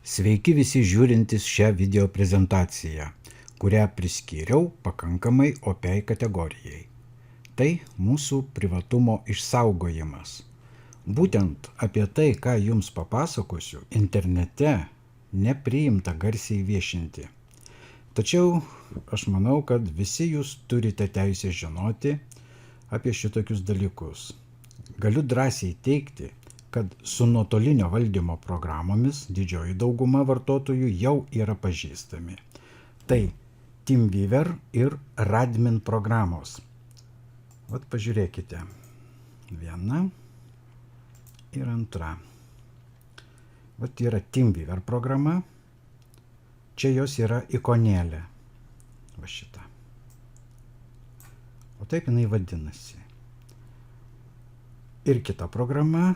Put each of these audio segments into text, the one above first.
Sveiki visi žiūrintys šią video prezentaciją, kurią priskyriau pakankamai opiai kategorijai. Tai mūsų privatumo išsaugojimas. Būtent apie tai, ką jums papasakosiu, internete nepriimta garsiai viešinti. Tačiau aš manau, kad visi jūs turite teisę žinoti apie šitokius dalykus. Galiu drąsiai teigti, kad su nuotolinio valdymo programomis didžioji dauguma vartotojų jau yra pažįstami. Tai TeamViewer ir Radmin programos. Vat pažiūrėkite. Viena ir antra. Vat yra TeamViewer programa. Čia jos yra ikonėlė. Va šita. O taip jinai vadinasi. Ir kita programa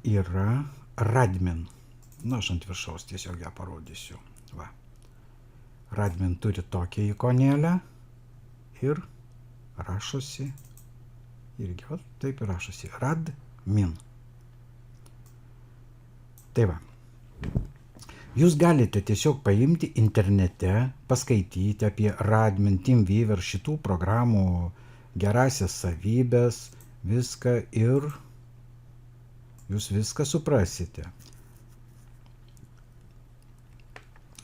yra Radmin. Aš ant viršaus tiesiog ją parodysiu. Va. Radmin turi tokią ikonėlę ir rašosi, irgi va, taip ir rašosi, Radmin. Tai va. Jūs galite tiesiog paimti internete, paskaityti apie Radmin, TeamViewer, šitų programų gerasias savybės, viską ir jūs viską suprasite.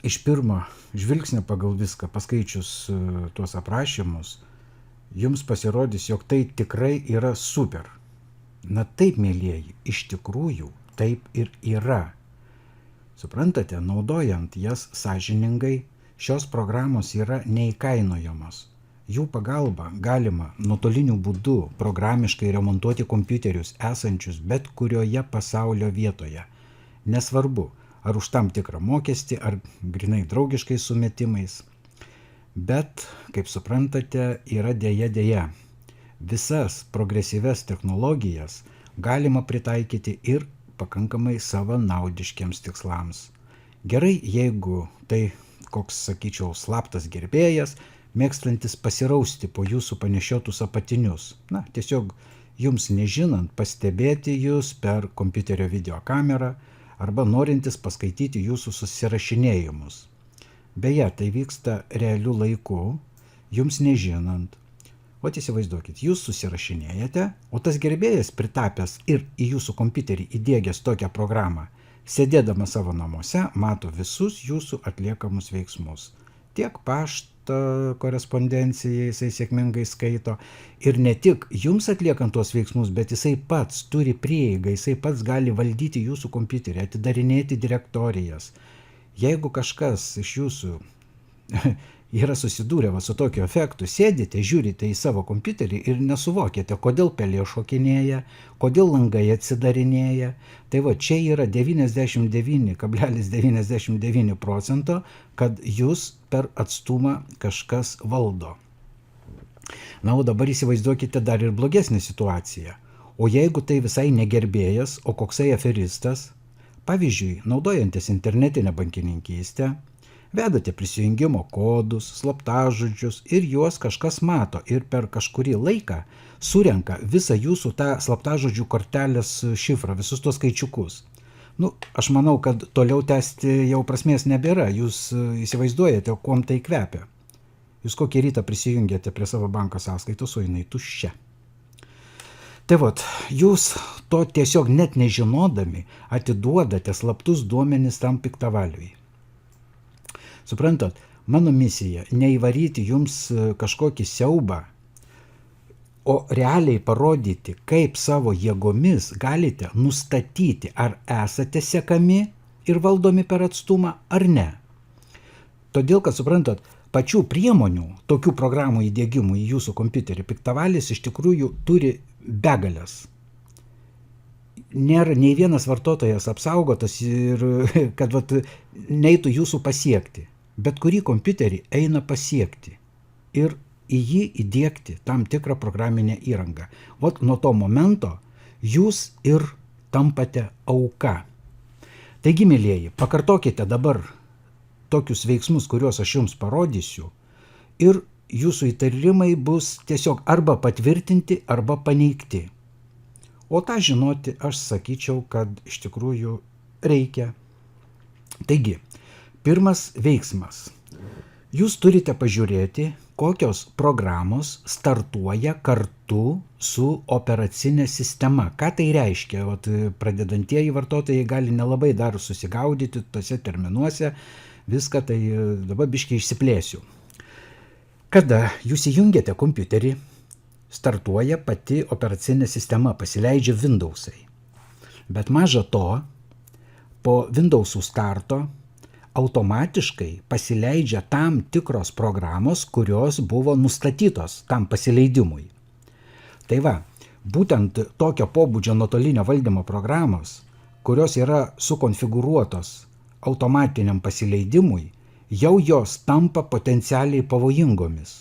Iš pirmo žvilgsnio pagal viską, paskaičius tuos aprašymus, jums pasirodys, jog tai tikrai yra super. Na taip, mielieji, iš tikrųjų taip ir yra. Suprantate, naudojant jas sąžiningai, šios programos yra neįkainojamos. Jų pagalba galima nuotoliniu būdu programiškai remontuoti kompiuterius esančius bet kurioje pasaulio vietoje. Nesvarbu, ar už tam tikrą mokestį, ar grinai draugiškais sumetimais. Bet, kaip suprantate, yra dėja. Visas progresyvias technologijas galima pritaikyti ir pakankamai savanaudiškiams tikslams. Gerai, jeigu tai koks, sakyčiau, slaptas gerbėjas, mėgstantis pasirausti po jūsų panešiotus apatinius. Na, tiesiog jums nežinant pastebėti jūs per kompiuterio videokamerą arba norintis paskaityti jūsų susirašinėjimus. Beje, tai vyksta realiu laiku, jums nežinant. O įsivaizduokit, jūs susirašinėjate, o tas gerbėjas pritapęs ir į jūsų kompiuterį įdiegęs tokią programą, sėdėdamas savo namuose, mato visus jūsų atliekamus veiksmus. Tiek paštą korespondenciją jisai sėkmingai skaito. Ir ne tik jums atliekant tuos veiksmus, bet jisai pats turi prieigą, jisai pats gali valdyti jūsų kompiuterį, atidarinėti direktorijas. Jeigu kažkas iš jūsų yra susidūrę su tokiu efektu, sėdite, žiūrite į savo kompiuterį ir nesuvokėte, kodėl pelė šokinėja, kodėl langai atsidarinėja. Tai va, čia yra 99,99%, kad jūs per atstumą kažkas valdo. Na, o dabar įsivaizduokite dar ir blogesnę situaciją. O jeigu tai visai negerbėjas, o koksai aferistas, pavyzdžiui, naudojantis internetinę bankininkystę, vedate prisijungimo kodus, slaptažodžius ir juos kažkas mato ir per kažkurį laiką surenka visą jūsų tą slaptažodžių kortelės šifrą, visus tos skaičiukus. Aš manau, kad toliau tęsti jau prasmės nebėra. Jūs įsivaizduojate, kuom tai kvepia. Jūs kokį rytą prisijungiate prie savo banko sąskaitos, o jinai tuščia. Tai vat, jūs to tiesiog net nežinodami atiduodate slaptus duomenis tam piktavaliui. Suprantat, mano misija neįvaryti jums kažkokį siaubą, o realiai parodyti, kaip savo jėgomis galite nustatyti, ar esate sekami ir valdomi per atstumą, ar ne. Todėl, kad, suprantat, pačių priemonių, tokių programų įdiegimų į jūsų kompiuterį piktavalis iš tikrųjų turi begalės. Nėra nei vienas vartotojas apsaugotas ir kad neitų jūsų pasiekti. Bet kurį kompiuterį eina pasiekti ir į jį įdiegti tam tikrą programinę įrangą. Nuo to momento jūs ir tampate auka. Taigi, mielieji, pakartokite dabar tokius veiksmus, kuriuos aš jums parodysiu, ir jūsų įtarimai bus tiesiog arba patvirtinti, arba paneigti. O tą žinoti aš sakyčiau, kad iš tikrųjų reikia. Taigi, pirmas veiksmas. Jūs turite pažiūrėti, kokios programos startuoja kartu su operacinė sistema. Ką tai reiškia? Vat, pradedantieji vartotojai gali nelabai dar susigaudyti tose terminuose, viską tai dabar biškiai išsiplėsiu. Kada jūs įjungiate kompiuterį, startuoja pati operacinė sistema, pasileidžia Windowsai. Bet maža to, po Windowsų starto automatiškai pasileidžia tam tikros programos, kurios buvo nustatytos tam pasileidimui. Tai va, būtent tokio pobūdžio nuotolinio valdymo programos, kurios yra sukonfigūruotos automatiniam pasileidimui, jau jos tampa potencialiai pavojingomis.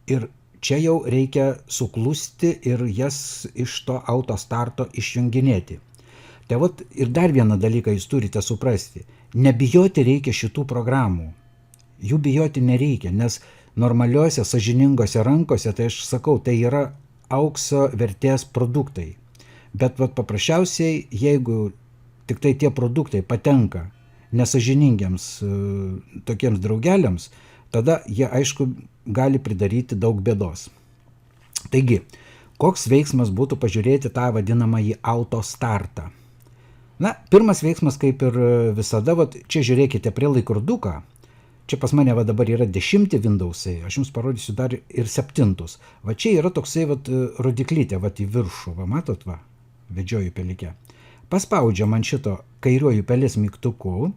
Ir čia jau reikia suklusti ir jas iš to autostarto išjunginėti. Tai vat ir dar vieną dalyką jūs turite suprasti. Nebijoti reikia šitų programų. Jų bijoti nereikia, nes normaliuose, sąžiningose rankose, tai aš sakau, tai yra aukso vertės produktai. Bet vat paprasčiausiai, jeigu tik tai tie produktai patenka nesąžiningiams tokiems draugeliams, tada jie, aišku, gali pridaryti daug bėdos. Taigi, koks veiksmas būtų pažiūrėti tą vadinamąjį autostartą? Na, pirmas veiksmas, kaip ir visada, vat, čia žiūrėkite prie laikroduką. Čia pas mane va dabar yra 10 Windowsai, aš jums parodysiu dar ir 7. Va čia yra toksai vat rodiklytė, vat į viršų, va matot, va, vedžioju pelike. Paspaudžiam ant šito kairiuoju pelės mygtuku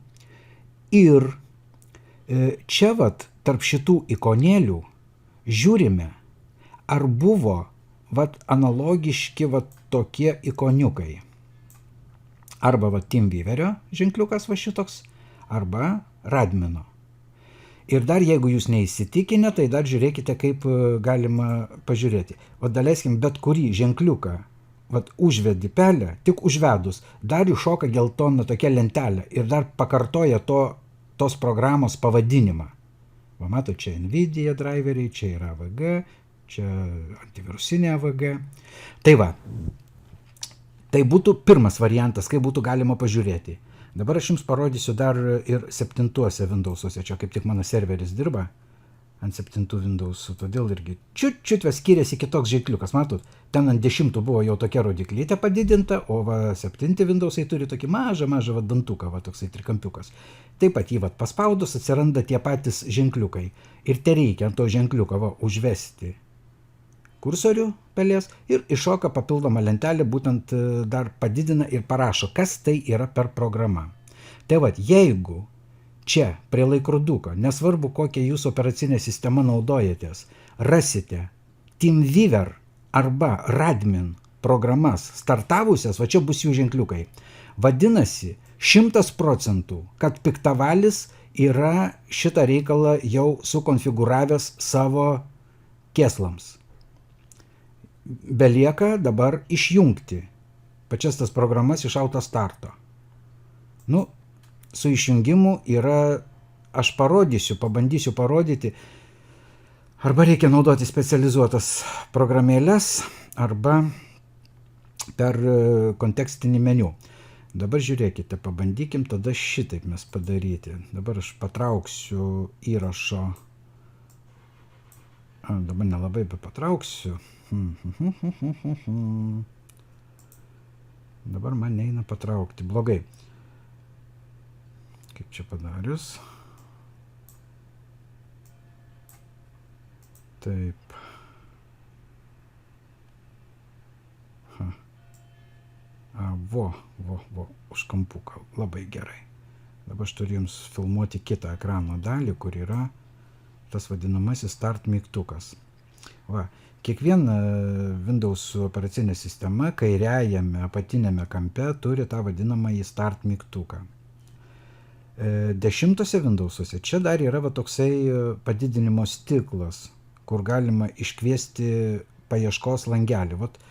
ir čia vat tarp šitų ikonėlių žiūrime, ar buvo vat analogiški vat tokie ikoniukai. Arba va TeamViewerio ženkliukas va šitoks, arba Radmino. Ir dar jeigu jūs neįsitikinę, tai dar žiūrėkite, kaip galima pažiūrėti. O daleiskim bet kurį ženkliuką, vat užvedi pelę, tik užvedus, dar iššoka geltona tokia lentelė ir dar pakartoja tos programos pavadinimą. Va mato, čia NVIDIA driveriai, čia yra AVG, čia antivirusinė AVG. Tai va. Tai būtų pirmas variantas, kaip būtų galima pažiūrėti. Dabar aš jums parodysiu dar ir 7 Windowsuose. Čia kaip tik mano serveris dirba ant 7 Windowsų, todėl irgi čiut skiriasi kitoks ženkliukas. Matot, ten ant 10 buvo jau tokia rodiklytė padidinta, o va 7 Windowsai turi tokį mažą va dantuką, va toksai trikampiukas. Taip pat jį va paspaudus atsiranda tie patys ženkliukai. Ir te reikia ant to ženkliuko va užvesti kursorių pelės ir iššoka papildoma lentelė, būtent dar padidina ir parašo, kas tai yra per programa. Tai vat, jeigu čia prie laikroduko, nesvarbu kokią jūs operacinę sistemą naudojatės, rasite TeamViewer arba Radmin programas startavusias, va čia bus jų ženkliukai. Vadinasi, 100%, kad piktavalis yra šitą reikalą jau sukonfigūravęs savo kėslams. Belieka dabar išjungti pačias tas programas iš autostarto. Nu, su išjungimu yra, aš pabandysiu parodyti, arba reikia naudoti specializuotas programėlės, arba per kontekstinį meniu. Dabar žiūrėkite, pabandykim tada šitaip mes padaryti. Dabar aš patrauksiu įrašo. Dabar nelabai patrauksiu. Dabar man neina patraukti. Blogai. Kaip čia padarius? Taip. Vo, už kampuką. Labai gerai. Dabar aš turiu jums filmuoti kitą ekrano dalį, kur yra tas vadinamasis start mygtukas. Va. Kiekviena Windows operacinė sistema kairiajame apatinėme kampe turi tą vadinamąjį start mygtuką. 10 Windowsuose čia dar yra va toksai padidinimo stiklas, kur galima iškviesti paieškos langelį. Vat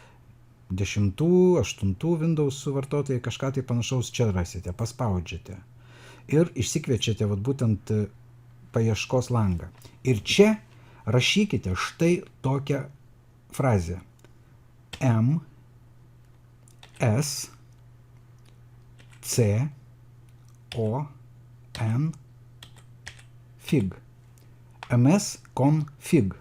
10, 8 Windows vartotojai kažką tai panašaus čia rasite, paspaudžiate ir išsikviečiate vat būtent paieškos langą. Ir čia rašykite štai tokią frazę. M, S, C, O, config. msconfig.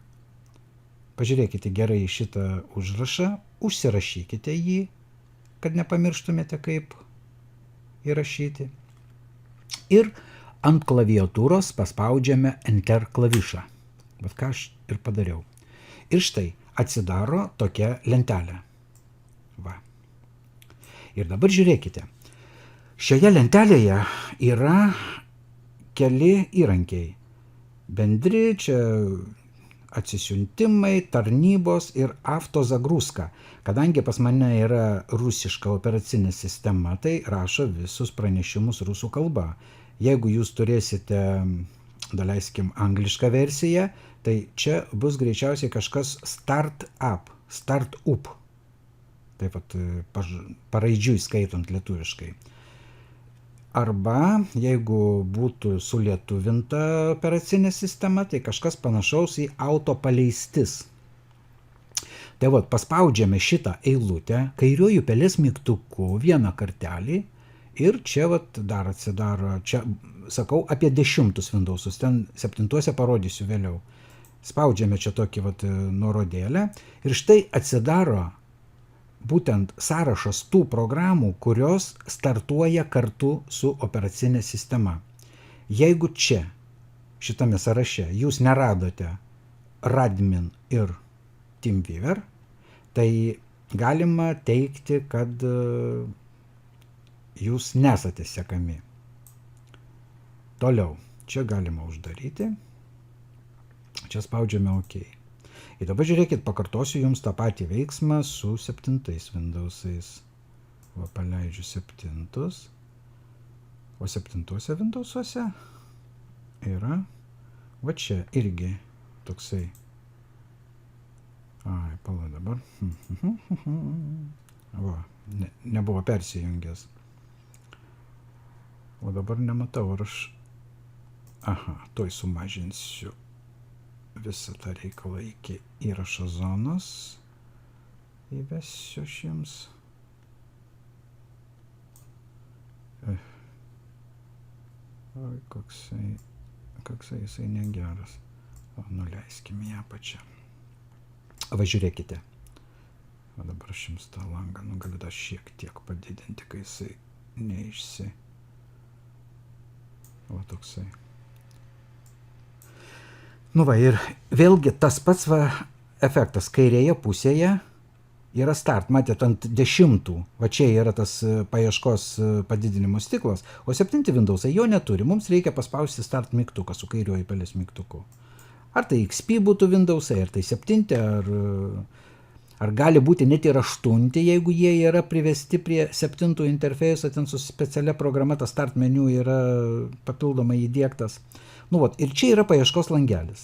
Pažiūrėkite gerai šitą užrašą, užsirašykite jį, kad nepamirštumėte, kaip įrašyti. Ir ant klaviatūros paspaudžiame Enter klavišą. Bet ką aš ir padariau. Ir štai atsidaro tokia lentelė. Va. Ir dabar žiūrėkite. Šioje lentelėje yra keli įrankiai. Bendri čia atsisiuntimai, tarnybos ir автозагрузка. Kadangi pas mane yra rusiška operacinė sistema, tai rašo visus pranešimus rusų kalba. Jeigu jūs turėsite, daleiskim, anglišką versiją, tai čia bus greičiausiai kažkas startup. Taip pat paraidžiui skaitant lietuviškai. Arba, jeigu būtų sulietuvinta operacinė sistema, tai kažkas panašaus į autopaleistis. Tai vat, paspaudžiame šitą eilutę, kairiuoju pelės mygtuku vieną kartelį ir čia vat dar atsidaro, čia sakau apie 10 Windowsus, ten 7 parodysiu vėliau. Spaudžiame čia tokį vat nuorodėlę ir štai atsidaro būtent sąrašas tų programų, kurios startuoja kartu su operacinė sistema. Jeigu čia, šitame sąraše, jūs neradote Radmin ir TeamViewer, tai galima teikti, kad jūs nesate sekami. Toliau, čia galima uždaryti, čia spaudžiame OK. Ir dabar žiūrėkit, pakartosiu jums tą patį veiksmą su 7 Windowsais. Va, paleidžiu 7. O 7 Windowsuose yra, va čia irgi toksai. Ai, pala dabar. Va, nebuvo persijungęs. O dabar nematau, ar aš... Aha, tuoj sumažinsiu visą tą reikalą iki įrašo zonos. Įvesiu aš jums. Oi, koksai jisai negeras. O, nuleiskime ją pačią. Va, žiūrėkite. O dabar aš jums tą langą galiu dar šiek tiek padidinti, kai jisai neišsi. O, toksai. Nu va, ir vėlgi tas pats va efektas. Kairėje pusėje yra start. Matėt, ant 10. Va čia yra tas paieškos padidinimo stiklas. O 7 Windowsai jo neturi. Mums reikia paspausti start mygtuką su kairiuoju pelės mygtuku. Ar tai XP būtų Windowsai, ar tai 7, ar gali būti net ir 8, jeigu jie yra privesti prie 7 interfeiso, ten su specialia programa, tas start meniu yra papildomai įdiegtas. Nu, vat, ir čia yra paieškos langelis.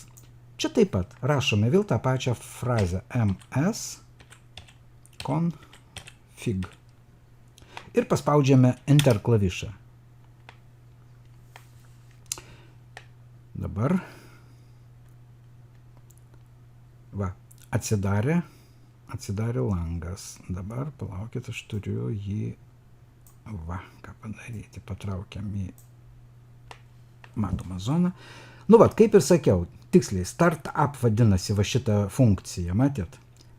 Čia taip pat rašome vėl tą pačią frazę ms config. Ir paspaudžiame Enter klavišą. Dabar va, atsidarė langas. Dabar palaukit, aš turiu jį, va, ką padaryti, patraukiam į matomą zoną. Nu, vat, kaip ir sakiau, tiksliai, startup vadinasi va šitą funkciją, matėt?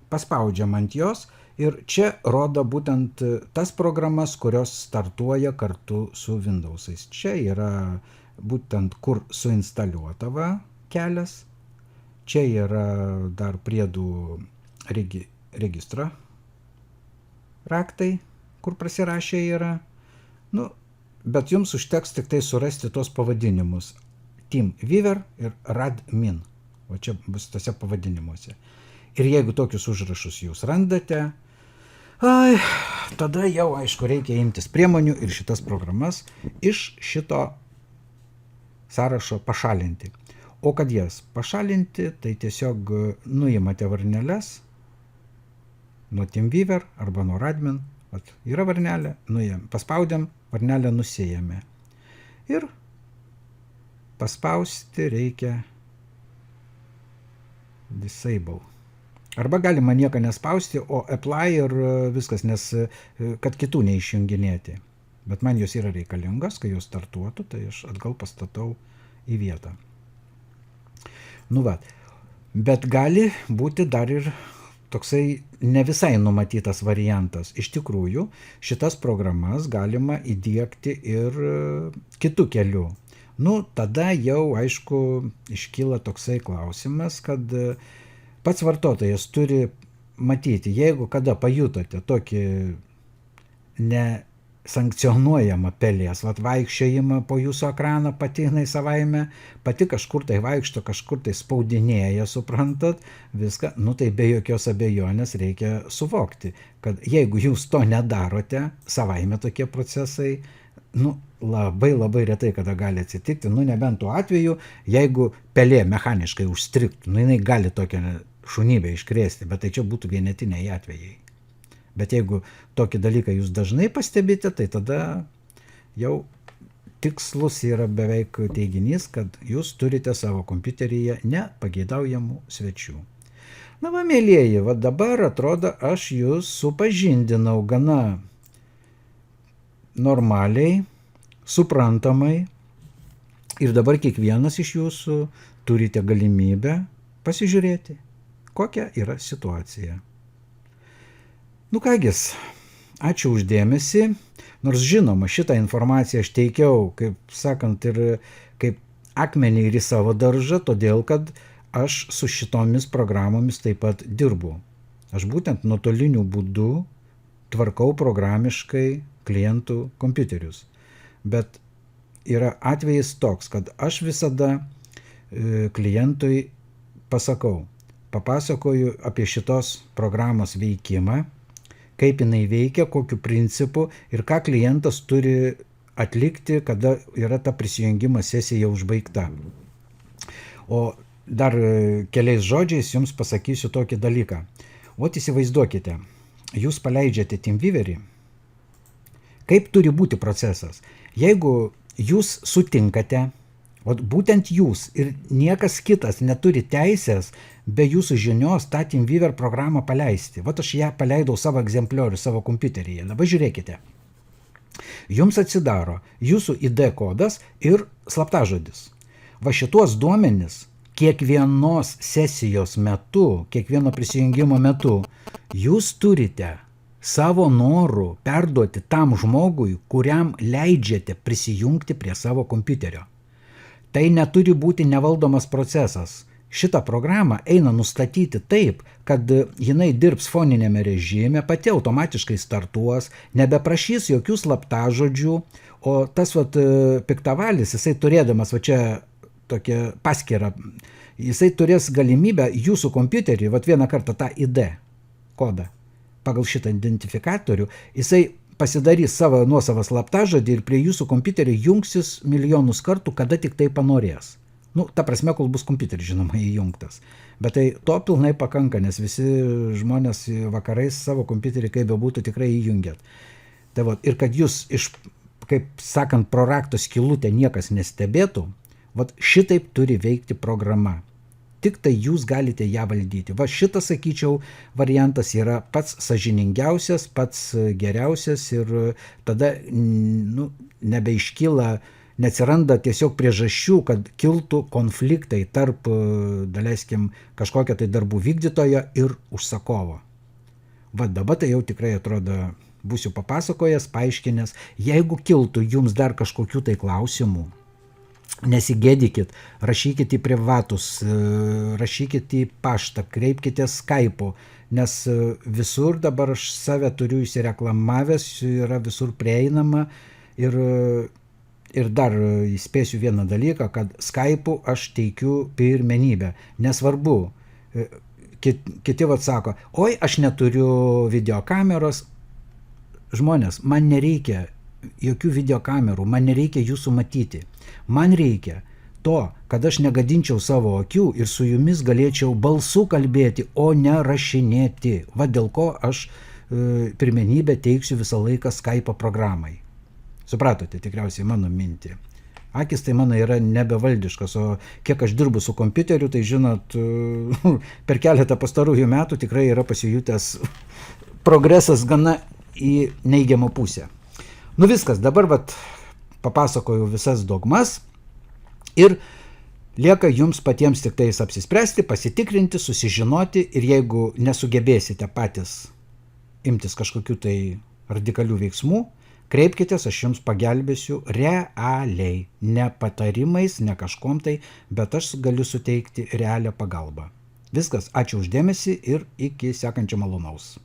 Paspaudžiam ant jos ir čia rodo būtent tas programas, kurios startuoja kartu su Windowsais. Čia yra būtent kur suinstaliuota va kelias. Čia yra dar priedų registro raktai, kur prasirašę yra. Nu, bet jums užteks tik tai surasti tos pavadinimus. TeamViewer ir Radmin. O čia bus tose pavadinimuose. Ir jeigu tokius užrašus jūs randate, tada jau, aišku, reikia imtis priemonių ir šitas programas iš šito sąrašo pašalinti. O kad jas pašalinti, tai tiesiog nuimate varneles nuo TeamViewer arba nuo Radmin. Vat, yra varnelė, paspaudėm, varnelę nusėjame. Ir paspausti reikia disable. Arba galima nieko nespausti, o apply ir viskas, nes kad kitų neišjunginėti. Bet man jos yra reikalingas, kai jos startuotų, tai aš atgal pastatau į vietą. Nu va, bet gali būti dar ir toksai ne visai numatytas variantas. Iš tikrųjų, šitas programas galima įdiegti ir kitų kelių. Nu, tada jau, aišku, iškyla toksai klausimas, kad pats vartotojas turi matyti, jeigu kada pajutote tokį nesankcionuojamą pelės vaikščiojimą po jūsų ekraną, pati jinai savaime, pati kažkur tai vaikšto, kažkur tai spaudinėja, suprantat, viską, nu tai be jokios abejonės reikia suvokti, kad jeigu jūs to nedarote, savaime tokie procesai, nu, labai labai retai kada gali atsitikti, nu nebent tuo atveju, jeigu pelė mechaniškai užstrigtų, nu jinai gali tokią šunybę iškrėsti, bet tai čia būtų vienetiniai atvejai. Bet jeigu tokį dalyką jūs dažnai pastebite, tai tada jau tikslus yra beveik teiginys, kad jūs turite savo kompiuteryje nepageidaujamų svečių. Na va, mėlyjeji, va dabar atrodo, aš jūs supažindinau gana normaliai, suprantamai ir dabar kiekvienas iš jūsų turite galimybę pasižiūrėti, kokia yra situacija. Nu kągis, ačiū uždėmesį, nors žinoma, šitą informaciją aš teikiau, kaip sakant, ir kaip akmenį ir į savo daržą, todėl kad aš su šitomis programomis taip pat dirbu. Aš būtent nuotoliniu būdu tvarkau programiškai klientų kompiuterius. Bet yra atvejis toks, kad aš visada klientui papasakoju apie šitos programos veikimą, kaip jinai veikia, kokiu principu ir ką klientas turi atlikti, kada yra ta prisijungimo sesija užbaigta. O dar keliais žodžiais jums pasakysiu tokį dalyką. O įsivaizduokite, jūs paleidžiate TeamViewerį, kaip turi būti procesas. Jeigu jūs sutinkate, o būtent jūs ir niekas kitas neturi teisės be jūsų žinios tą TeamViewer programą paleisti. Vat aš ją paleidau savo egzempliorių, savo kompiuteryje. Dabar žiūrėkite. Jums atsidaro jūsų ID kodas ir slaptažodis. Va šituos duomenis kiekvienos sesijos metu, kiekvieno prisijungimo metu, jūs turite savo norų perduoti tam žmogui, kuriam leidžiate prisijungti prie savo kompiuterio. Tai neturi būti nevaldomas procesas. Šitą programą eina nustatyti taip, kad jinai dirbs foninėme režime, pati automatiškai startuos, nebeprašys jokių slaptažodžių, o tas piktavalis, jisai turėdamas čia tokią paskyrą, jisai turės galimybę jūsų kompiuterį, vieną kartą tą ID kodą, pagal šitą identifikatorių, jisai pasidarys savo nuosavą slaptažodį ir prie jūsų kompiuterio jungsis milijonus kartų, kada tik tai panorės. Nu, ta prasme, kol bus kompiuteris, žinoma, įjungtas. Bet tai to pilnai pakanka, nes visi žmonės vakarais savo kompiuterį, kaip bebūtų, tikrai įjungiat. Tai ir kad jūs kaip sakant, pro rakto skylutę niekas nestebėtų, šitaip turi veikti programa. Tik tai jūs galite ją valdyti. Šitas, sakyčiau, variantas yra pats sąžiningiausias, pats geriausias ir tada nebeiškyla, neatsiranda tiesiog priežasčių, kad kiltų konfliktai tarp, daleiskim, kažkokio tai darbų vykdytojo ir užsakovo. Dabar tai jau tikrai atrodo, būsiu papasakojęs, paaiškinęs, jeigu kiltų jums dar kažkokių tai klausimų, nesigėdykit, rašykit į privatus, rašykit į paštą, kreipkite Skype'u, nes visur dabar aš save turiu įsireklamavęs, yra visur prieinama ir dar įspėsiu vieną dalyką, kad Skype'u aš teikiu pirmenybę, nesvarbu, kiti sako, oi, aš neturiu videokameros, žmonės, man nereikia jokių videokamerų, man nereikia jūsų matyti. Man reikia to, kad aš negadinčiau savo akių ir su jumis galėčiau balsu kalbėti, o ne rašinėti. Dėl ko aš pirmenybę teiksiu visą laiką Skype programai. Supratote tikriausiai mano mintį. Akis tai mano yra nebevaldiškas, o kiek aš dirbu su kompiuteriu, tai žinot, per keletą pastarųjų metų tikrai yra pasijutęs progresas gana į neigiamą pusę. Nu viskas, dabar papasakojau visas dogmas ir lieka jums patiems tik tais apsispręsti, pasitikrinti, susižinoti ir jeigu nesugebėsite patys imtis kažkokių tai radikalių veiksmų, kreipkitės, aš jums pagelbėsiu realiai, ne patarimais, ne kažkom tai, bet aš galiu suteikti realią pagalbą. Viskas, ačiū uždėmesį ir iki sekančio malonaus.